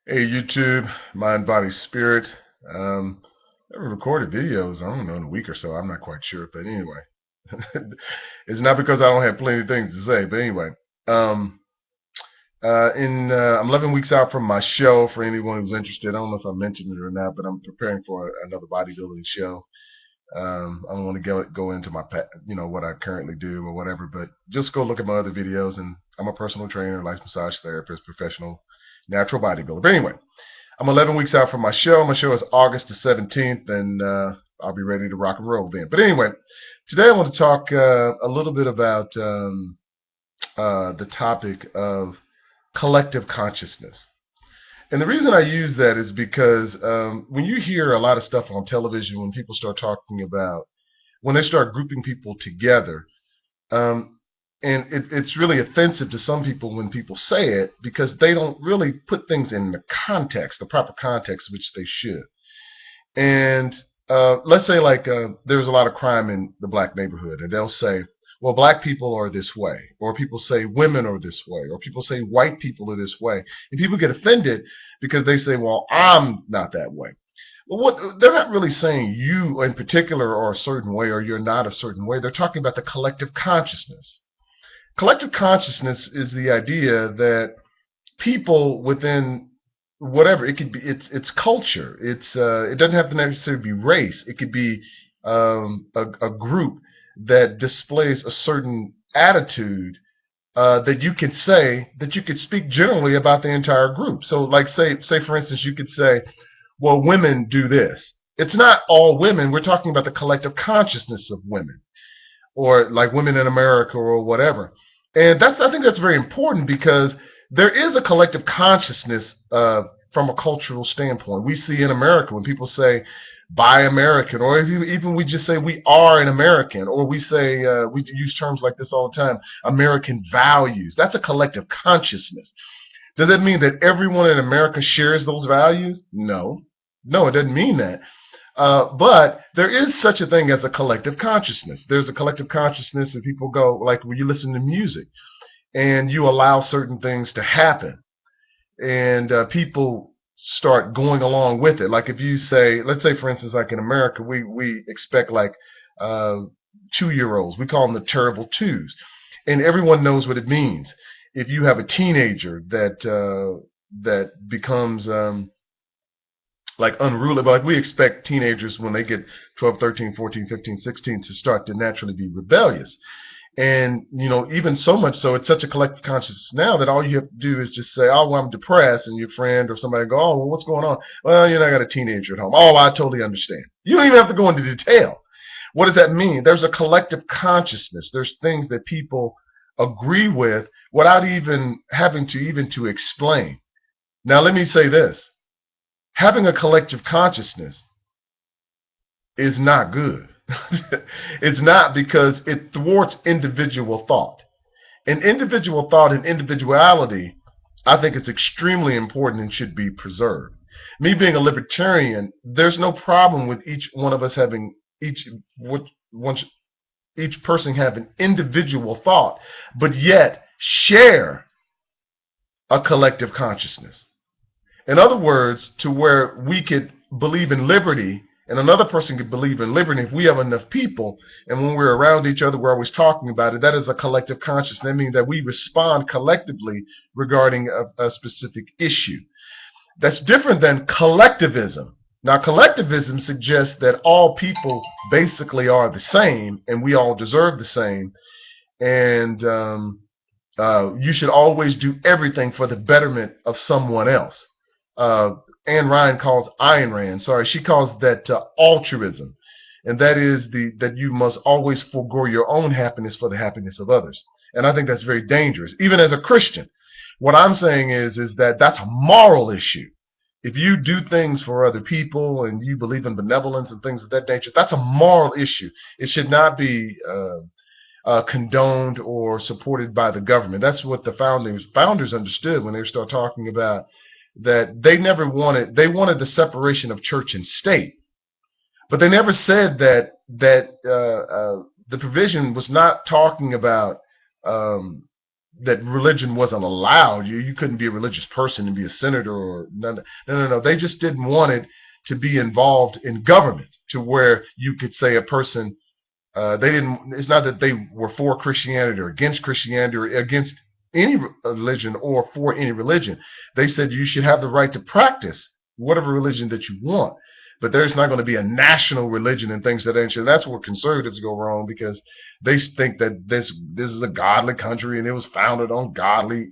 Hey YouTube, Mind, Body, Spirit. I haven't recorded videos, I don't know, in a week or so. I'm not quite sure, but anyway, it's not because I don't have plenty of things to say. But anyway, um, I'm 11 weeks out from my show. For anyone who's interested, I don't know if I mentioned it or not, but I'm preparing for another bodybuilding show. I don't want to go into my, what I currently do or whatever, but just go look at my other videos. And I'm a personal trainer, licensed massage therapist, professional natural bodybuilder. But anyway. I'm 11 weeks out from my show. My show is August the 17th, and I'll be ready to rock and roll then. But anyway, today I want to talk a little bit about the topic of collective consciousness. And the reason I use that is because when you hear a lot of stuff on television, when people start talking about, when they start grouping people together, um, and it's really offensive to some people when people say it because they don't really put things in the context, the proper context, which they should. And let's say like there's a lot of crime in the black neighborhood, and they'll say, well, black people are this way, or people say women are this way, or people say white people are this way, and people get offended because they say, well, I'm not that way. Well, what they're not really saying you in particular are a certain way or you're not a certain way. They're talking about the collective consciousness. Collective consciousness is the idea that people within whatever it could be, it's culture. It doesn't have to necessarily be race. It could be a group that displays a certain attitude that you could say that you could speak generally about the entire group. So, like say for instance, you could say, well, women do this. It's not all women. We're talking about the collective consciousness of women, or like women in America or whatever. And I think that's very important because there is a collective consciousness from a cultural standpoint. We see in America when people say buy American, or if even we just say we are an American, or we say we use terms like this all the time, American values. That's a collective consciousness. Does that mean that everyone in America shares those values? No. No, it doesn't mean that. But there is such a thing as a collective consciousness. There's a collective consciousness if people go, like when you listen to music and you allow certain things to happen, and people start going along with it. Like if you say, let's say for instance, like in America, we expect like uh, 2 year olds. We call them the terrible twos, and everyone knows what it means. If you have a teenager that becomes like unruly, but like we expect teenagers when they get 12, 13, 14, 15, 16 to start to naturally be rebellious. And, even so much so, it's such a collective consciousness now that all you have to do is just say, oh, well, I'm depressed. And your friend or somebody go, oh, well, what's going on? Well, I got a teenager at home. Oh, I totally understand. You don't even have to go into detail. What does that mean? There's a collective consciousness. There's things that people agree with without even having to explain. Now, let me say this. Having a collective consciousness is not good. It's not, because it thwarts individual thought. And individual thought and individuality, I think, is extremely important and should be preserved. Me being a libertarian, there's no problem with each one of us having one, each person have an individual thought, but yet share a collective consciousness. In other words, to where we could believe in liberty and another person could believe in liberty if we have enough people, and when we're around each other, we're always talking about it. That is a collective consciousness. That means that we respond collectively regarding a specific issue. That's different than collectivism. Now, collectivism suggests that all people basically are the same and we all deserve the same. And you should always do everything for the betterment of someone else. Anne Ryan calls Ayn Rand, sorry, she calls that altruism, and that is that you must always forego your own happiness for the happiness of others. And I think that's very dangerous, even as a Christian. What I'm saying is that that's a moral issue. If you do things for other people and you believe in benevolence and things of that nature, that's a moral issue. It should not be condoned or supported by the government. That's what the founders understood when they start talking about that they wanted the separation of church and state, but they never said that the provision was not talking about um, that religion wasn't allowed. You couldn't be a religious person and be a senator or no. They just didn't want it to be involved in government to where you could say a person they didn't. It's not that they were for Christianity or against Christianity or against any religion or for any religion. They said you should have the right to practice whatever religion that you want, but there's not going to be a national religion and things of that nature. That's where conservatives go wrong because they think that this is a godly country and it was founded on godly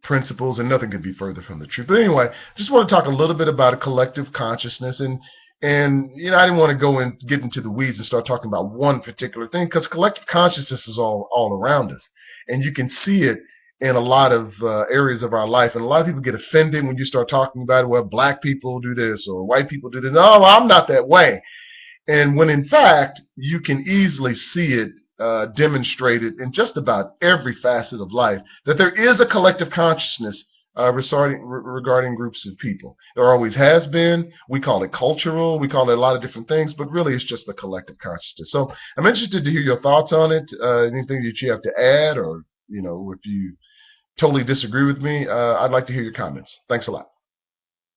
principles, and nothing could be further from the truth. But anyway, just want to talk a little bit about a collective consciousness, and I didn't want to go and get into the weeds and start talking about one particular thing because collective consciousness is all around us, and you can see it in a lot of areas of our life. And a lot of people get offended when you start talking about it. Well, black people do this or white people do this. No, I'm not that way. And when in fact you can easily see it demonstrated in just about every facet of life that there is a collective consciousness regarding groups of people. There always has been. We call it cultural. We call it a lot of different things, but really it's just the collective consciousness. So I'm interested to hear your thoughts on it. Anything that you have to add, or if you totally disagree with me, I'd like to hear your comments. Thanks a lot.